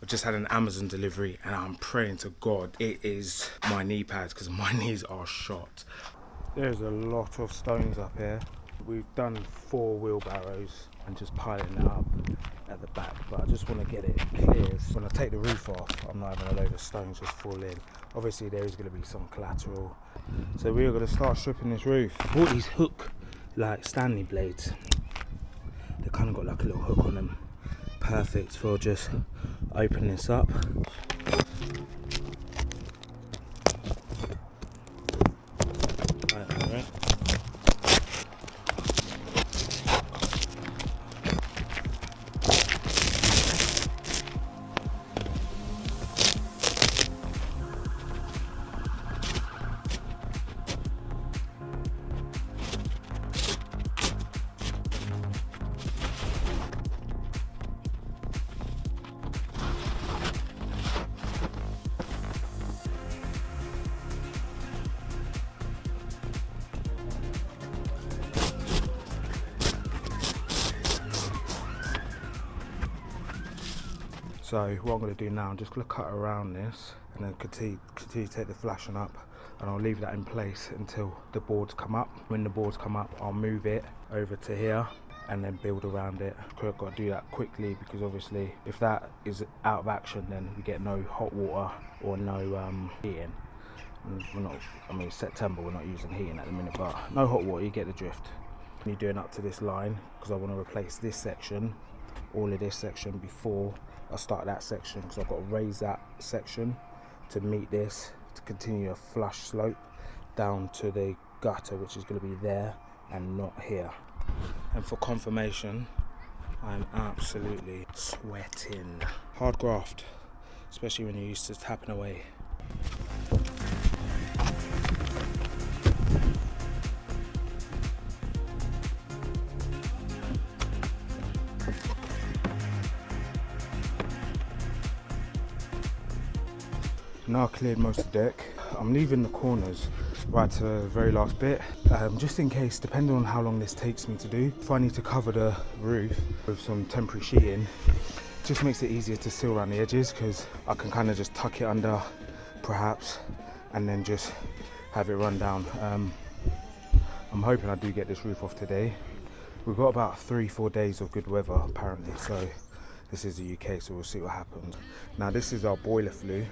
I've just had an Amazon delivery and I'm praying to God it is my knee pads because my knees are shot. There's a lot of stones up here. We've done 4 wheelbarrows and just piling it up at the back, but I just want to get it clear. So when I take the roof off, I'm not having a load of stones just fall in. Obviously there is going to be some collateral. So we're going to start stripping this roof. I bought these hook, like Stanley blades. They kind of got like a little hook on them. Perfect for just opening this up. Right. So what I'm going to do now, I'm just going to cut around this and then continue to take the flashing up, and I'll leave that in place until the boards come up. When the boards come up, I'll move it over to here and then build around it. I've got to do that quickly because obviously if that is out of action, then we get no hot water or no heating. We're not, I mean, it's September, we're not using heating at the minute, but no hot water, you get the drift. You're doing up to this line because I want to replace this section, all of this section before I start that section, because I've got to raise that section to meet this, to continue a flush slope down to the gutter, which is going to be there and not here. And for confirmation, I'm absolutely sweating. Hard graft, especially when you're used to tapping away. Now I've cleared most of the deck. I'm leaving the corners right to the very last bit, just in case, depending on how long this takes me to do. If I need to cover the roof with some temporary sheeting, it just makes it easier to seal around the edges, because I can kind of just tuck it under perhaps and then just have it run down. I'm hoping I do get this roof off today. We've got about 3-4 days of good weather apparently, so this is the UK, so we'll see what happens. Now this is our boiler flue.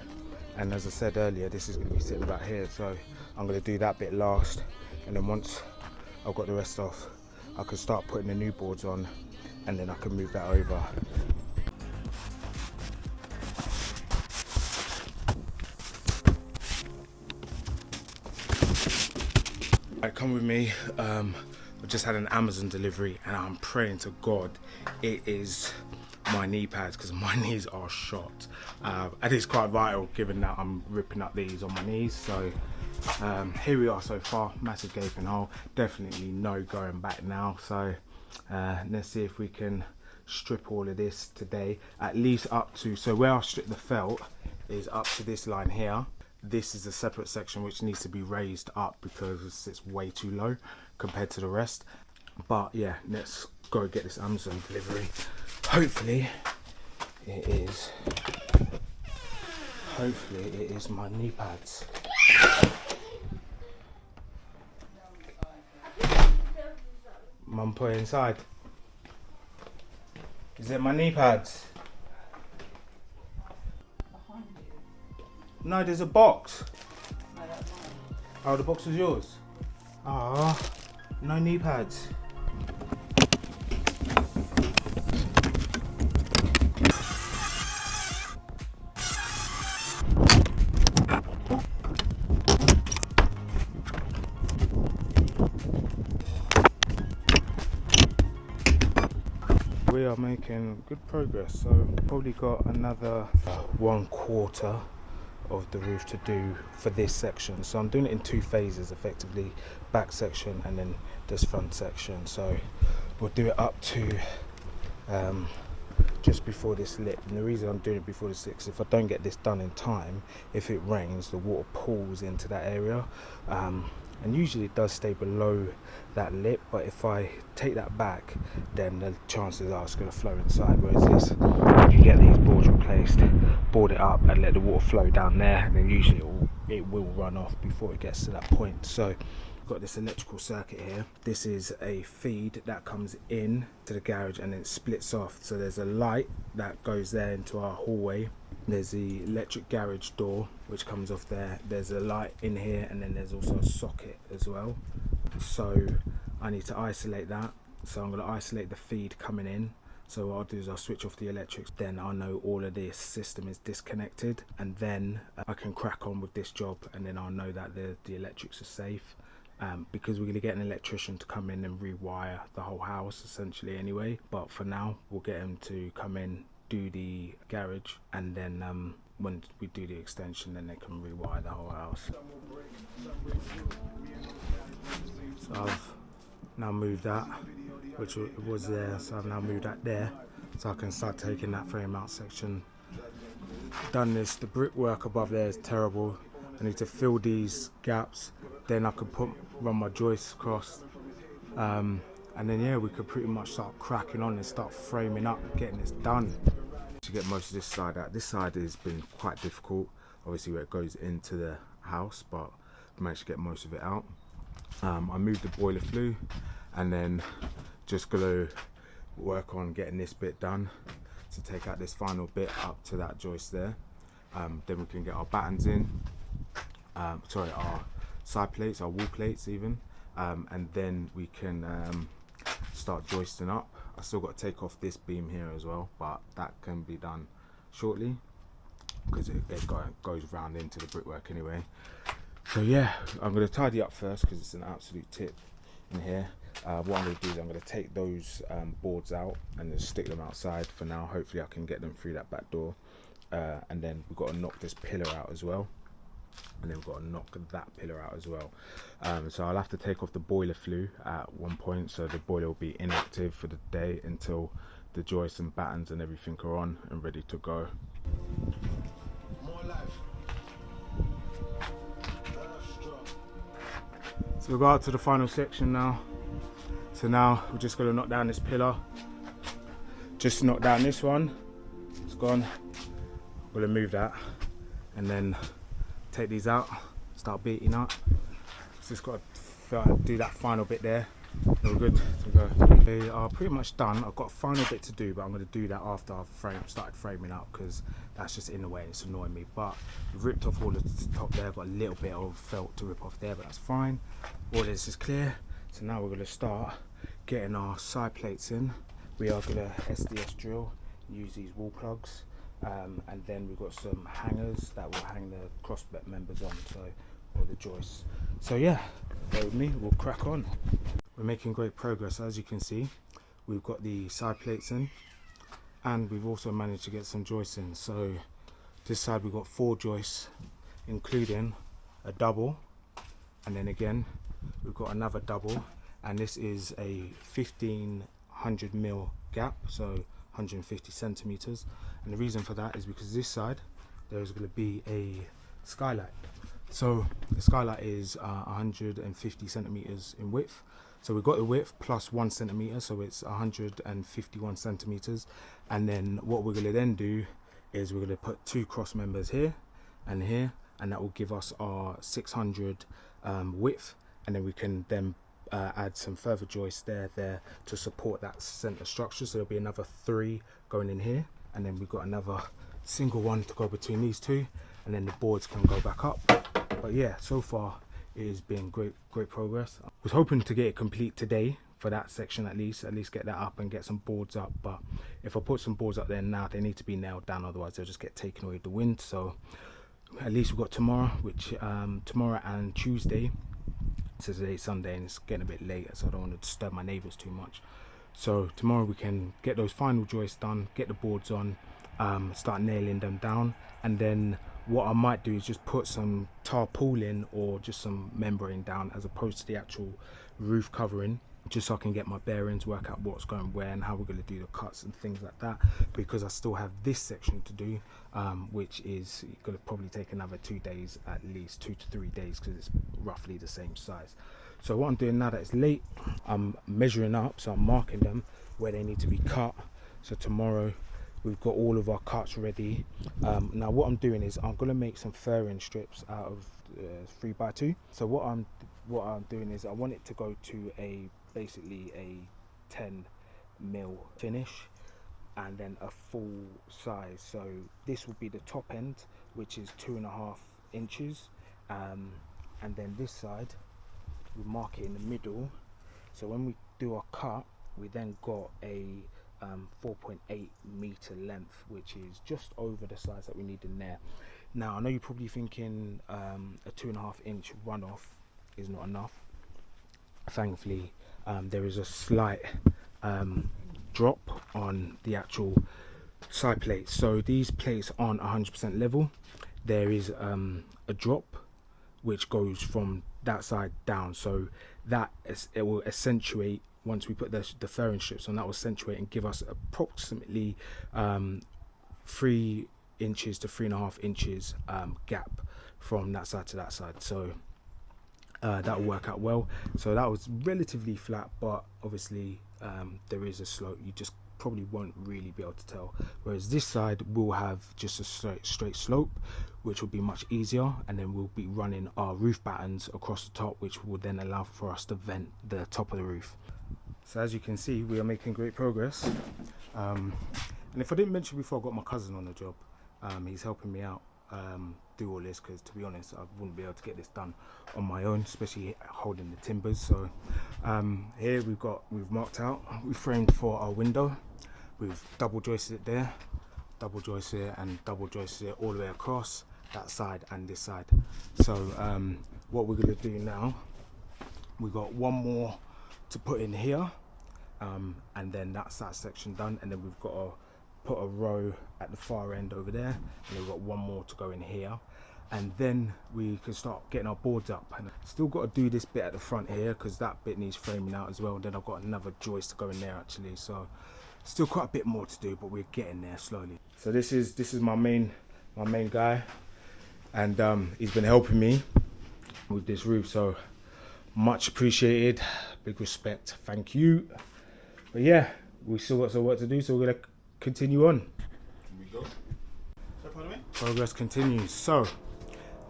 And as I said earlier, this is going to be sitting about here, so I'm going to do that bit last, and then once I've got the rest off, I can start putting the new boards on, and then I can move that over. Right, come with me. I've just had an Amazon delivery, and I'm praying to God it is my knee pads because my knees are shot. And it's quite vital given that I'm ripping up these on my knees. So here we are so far, massive gaping hole, definitely no going back now. So let's see if we can strip all of this today, at least up to, so where I strip the felt is up to this line here. This is a separate section which needs to be raised up because it's way too low compared to the rest. But yeah, let's go get this Amazon delivery. Hopefully it is my knee pads. Mum, put it inside. Is it my knee pads? Behind you. No, there's a box. No, that's mine. Oh, the box was yours? Ah, no knee pads. We are making good progress, so probably got another 1/4 of the roof to do for this section. So I'm doing it in 2 phases effectively, back section and then this front section. So we'll do it up to just before this lip, and the reason I'm doing it before this lip is if I don't get this done in time, if it rains, the water pools into that area, and usually it does stay below that lip, but if I take that back, then the chances are it's going to flow inside. Whereas this, you can get these boards replaced board it up and let the water flow down there, and then usually it will run off before it gets to that point. So got this electrical circuit here. This is a feed that comes in to the garage and then splits off. So there's a light that goes there into our hallway. There's the electric garage door which comes off there. There's a light in here, and then there's also a socket as well. So I need to isolate that. So I'm going to isolate the feed coming in. So what I'll do is I'll switch off the electrics, then I'll know all of this system is disconnected, and then I can crack on with this job, and then I'll know that the electrics are safe. Because we're going to get an electrician to come in and rewire the whole house essentially anyway, but for now we'll get him to come in, do the garage, and then when we do the extension, then they can rewire the whole house. So I've now moved that, which was there, so I've now moved that there, so I can start taking that frame out section. Done this. The brickwork above there is terrible. I need to fill these gaps, then I could run my joists across, and then yeah, we could pretty much start cracking on and start framing up, getting this done. To get most of this side out. This side has been quite difficult, obviously where it goes into the house, but I managed to get most of it out. I moved the boiler flue, and then just gonna work on getting this bit done to take out this final bit up to that joist there. Then we can get our battens in, our side plates, our wall plates even, and then we can start joisting up. I still got to take off this beam here as well, but that can be done shortly because it goes round into the brickwork anyway. So yeah, I'm going to tidy up first because it's an absolute tip in here. What I'm going to do is I'm going to take those boards out and just stick them outside for now. Hopefully I can get them through that back door, and then we've got to knock this pillar out as well, and then we've got to knock that pillar out as well. So I'll have to take off the boiler flue at one point, so the boiler will be inactive for the day until the joists and battens and everything are on and ready to go. More life. So we've got up to the final section now. So now we're just going to knock down this pillar. Just knock down this one. It's gone. We're going to move that and then take these out, start beating up. Just got to do that final bit there. We're good to go. They are pretty much done. I've got a final bit to do, but I'm going to do that after I've started framing up because that's just in the way and it's annoying me. But I've ripped off all the top there, got a little bit of felt to rip off there, but that's fine. All this is clear. So now we're going to start getting our side plates in. We are going to SDS drill, use these wall plugs, and then we've got some hangers that will hang the cross members on, so or the joists. So yeah, bear with me, we'll crack on. We're making great progress. As you can see, we've got the side plates in, and we've also managed to get some joists in. So this side we've got 4 joists, including a double, and then again we've got another double, and this is a 1500mm gap, so 150 centimeters. And the reason for that is because this side there is going to be a skylight. So the skylight is 150 centimeters in width. So we've got the width plus 1 centimeter, so it's 151 centimeters. And then what we're going to then do is we're going to put 2 cross members here, and that will give us our 600 width. And then we can then add some further joists there to support that center structure. So there'll be another 3 going in here, and then we've got another single one to go between these 2, and then the boards can go back up. But yeah, so far it has been great progress. I was hoping to get it complete today for that section, at least get that up and get some boards up. But if I put some boards up there now, they need to be nailed down, otherwise they'll just get taken away with the wind. So at least we've got tomorrow, which tomorrow and Tuesday. So today's Sunday and it's getting a bit late, so I don't want to disturb my neighbours too much. So tomorrow we can get those final joists done, get the boards on, start nailing them down, and then what I might do is just put some tarpaulin or just some membrane down as opposed to the actual roof covering, just so I can get my bearings, work out what's going where and how we're going to do the cuts and things like that, because I still have this section to do, which is going to probably take another 2 days, at least 2 to 3 days, because it's roughly the same size. So what I'm doing now that it's late, I'm measuring up, so I'm marking them where they need to be cut. So tomorrow we've got all of our cuts ready. Now what I'm doing is I'm going to make some furring strips out of 3x2. So what I'm doing is I want it to go to basically a 10mm finish, and then a full size. So this will be the top end, which is 2.5 inches, and then this side we mark it in the middle. So when we do our cut, we then got a 4.8 meter length, which is just over the size that we need in there. Now I know you're probably thinking a 2.5 inch runoff is not enough. Thankfully there is a slight drop on the actual side plates, so these plates aren't 100% level. There is a drop which goes from that side down, so that it will accentuate. Once we put the furring strips on, that will accentuate and give us approximately 3 inches to 3.5 inches gap from that side to that side. So that will work out well. So that was relatively flat, but obviously there is a slope. You just probably won't really be able to tell, whereas this side will have just a straight slope, which will be much easier, and then we'll be running our roof battens across the top, which will then allow for us to vent the top of the roof. So as you can see, we are making great progress, and if I didn't mention before, I've got my cousin on the job. He's helping me out do all this, because to be honest, I wouldn't be able to get this done on my own, especially holding the timbers. So here we've marked out, we framed for our window, we've double joisted it there, double joisted it, and double joisted it all the way across that side and this side. So what we're going to do now, we got one more to put in here, and then that's that section done, and then we've got to put a row at the far end over there, and we've got one more to go in here, and then we can start getting our boards up. And still got to do this bit at the front here, because that bit needs framing out as well, and then I've got another joist to go in there actually, so still quite a bit more to do, but we're getting there slowly. So this is my main guy, and he's been helping me with this roof, so much appreciated, big respect, thank you. But yeah, we still got some work to do, so we're gonna continue on. Here we go. So follow me. Progress continues. So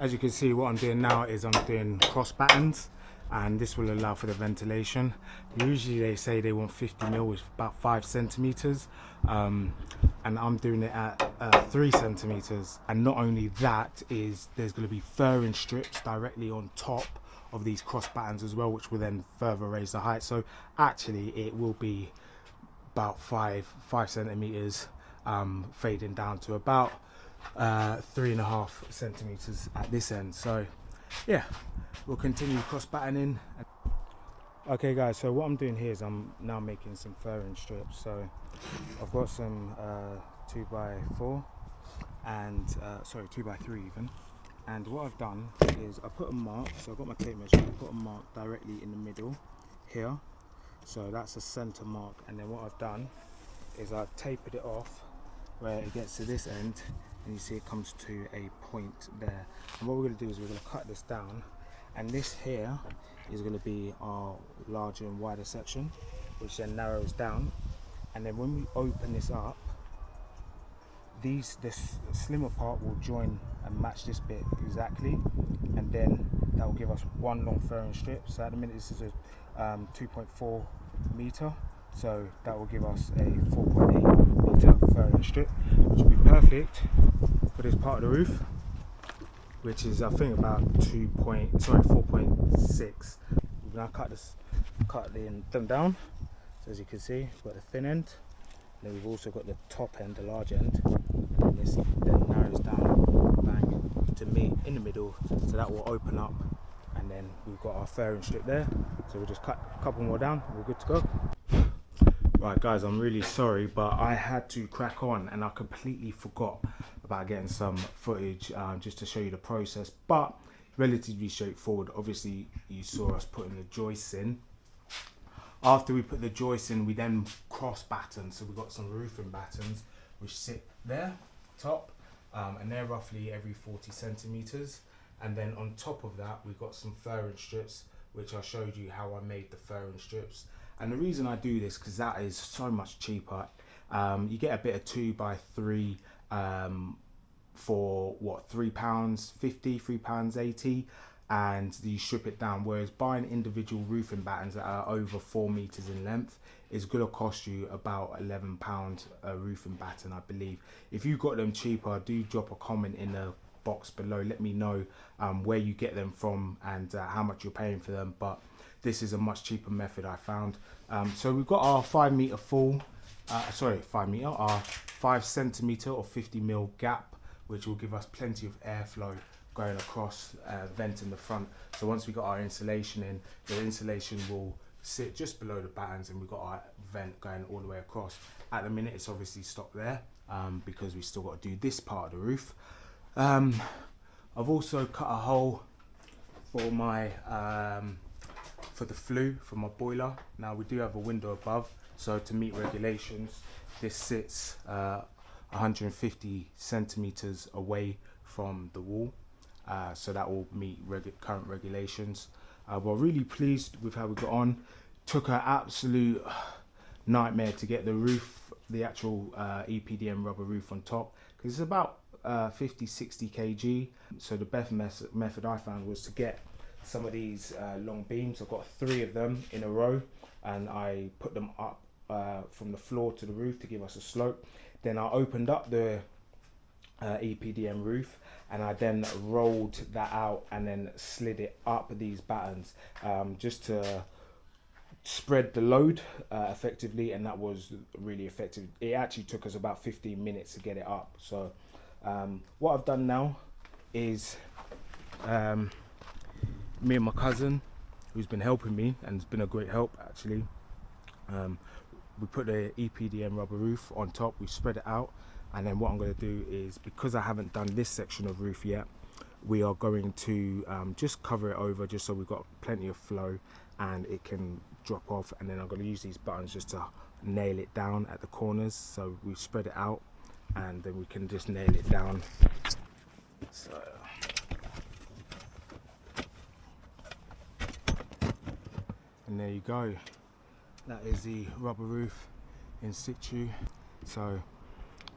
as you can see, what I'm doing now is I'm doing cross battens, and this will allow for the ventilation. Usually they say they want 50mm, which is about 5 centimeters, and I'm doing it at 3 centimeters. And not only that, is there's going to be furring strips directly on top of these cross battens as well, which will then further raise the height. So actually it will be about 5 centimeters, fading down to about 3.5 centimeters at this end. So yeah, we'll continue cross battening. Okay guys, so what I'm doing here is I'm now making some furring strips. So I've got some 2x4 and 2x3 even. And what I've done is I put a mark, so I've got my tape measure, I put a mark directly in the middle here. So that's a center mark, and then what I've done is I've tapered it off where it gets to this end, and you see it comes to a point there. And what we're going to do is we're going to cut this down, and this here is going to be our larger and wider section, which then narrows down. And then when we open this up, this slimmer part will join and match this bit exactly, and then that will give us one long furring strip. So at the minute this is a 2.4 meter, so that will give us a 4.8 meter furring strip, which will be perfect for this part of the roof, which is I think about 4.6. We've now cut them down. So as you can see, we've got the thin end, then we've also got the top end, the large end, and this then narrows down, bang, to meet in the middle, so that will open up, and then we've got our furring strip there. So we'll just cut a couple more down, we're good to go. Right guys, I'm really sorry, but I had to crack on and I completely forgot about getting some footage just to show you the process, but relatively straightforward. Obviously you saw us putting the joists in. After we put the joists in, we then cross batten. So we've got some roofing battens which sit there top, and they're roughly every 40 centimeters. And then on top of that, we've got some furring strips, which I showed you how I made the furring strips. And the reason I do this, because that is so much cheaper, You get a bit of 2x3 for what, £3.50, £3.80, and you strip it down. Whereas buying individual roofing battens that are over 4 meters in length is going to cost you about £11 a roofing batten, I believe. If you got them cheaper, do drop a comment in the box below. Let me know where you get them from and how much you're paying for them. But this is a much cheaper method, I found. So we've got our 5 meter full, our 5 centimeter or 50mm gap, which will give us plenty of airflow going across, vent in the front. So once we got our insulation in, the insulation will sit just below the battens, and we've got our vent going all the way across. At the minute it's obviously stopped there because we still got to do this part of the roof. I've also cut a hole for my for the flue for my boiler. Now we do have a window above, so to meet regulations, this sits 150 centimeters away from the wall, so that will meet current regulations. We're really pleased with how we got on. Took an absolute nightmare to get the roof, the actual EPDM rubber roof on top, because it's about 50-60 kg. So the best method I found was to get some of these long beams. I've got 3 of them in a row, and I put them up from the floor to the roof to give us a slope. Then I opened up the EPDM roof, and I then rolled that out and then slid it up these battens just to spread the load effectively, and that was really effective. It actually took us about 15 minutes to get it up. So what I've done now is me and my cousin, who's been helping me and has been a great help actually, we put the EPDM rubber roof on top, we spread it out, and then what I'm going to do is, because I haven't done this section of roof yet, we are going to just cover it over just so we've got plenty of flow and it can drop off. And then I'm going to use these buttons just to nail it down at the corners, so we spread it out and then we can just nail it down. So and there you go, that is the rubber roof in situ. So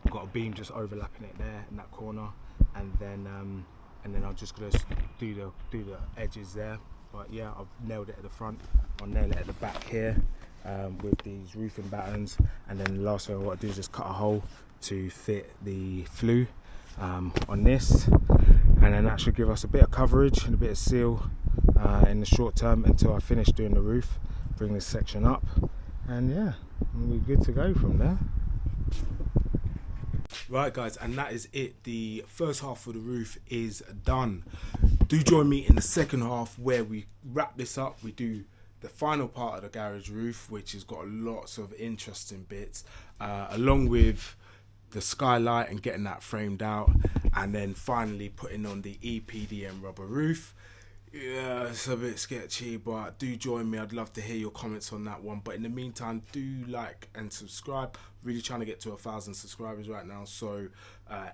I've got a beam just overlapping it there in that corner, and then I'm just gonna do the edges there. But yeah, I've nailed it at the front. I'll nail it at the back here with these roofing battens, and then the last thing I want to do is just cut a hole to fit the flue on this, and then that should give us a bit of coverage and a bit of seal in the short term until I finish doing the roof, bring this section up, and yeah, we're good to go from there. Right guys, and that is it. The first half of the roof is done. Do join me in the second half where we wrap this up. We do the final part of the garage roof, which has got lots of interesting bits, along with the skylight and getting that framed out, and then finally putting on the EPDM rubber roof. Yeah, it's a bit sketchy, but do join me. I'd love to hear your comments on that one. But in the meantime, do like and subscribe. Really trying to get to 1,000 subscribers right now, so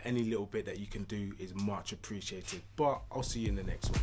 any little bit that you can do is much appreciated. But I'll see you in the next one.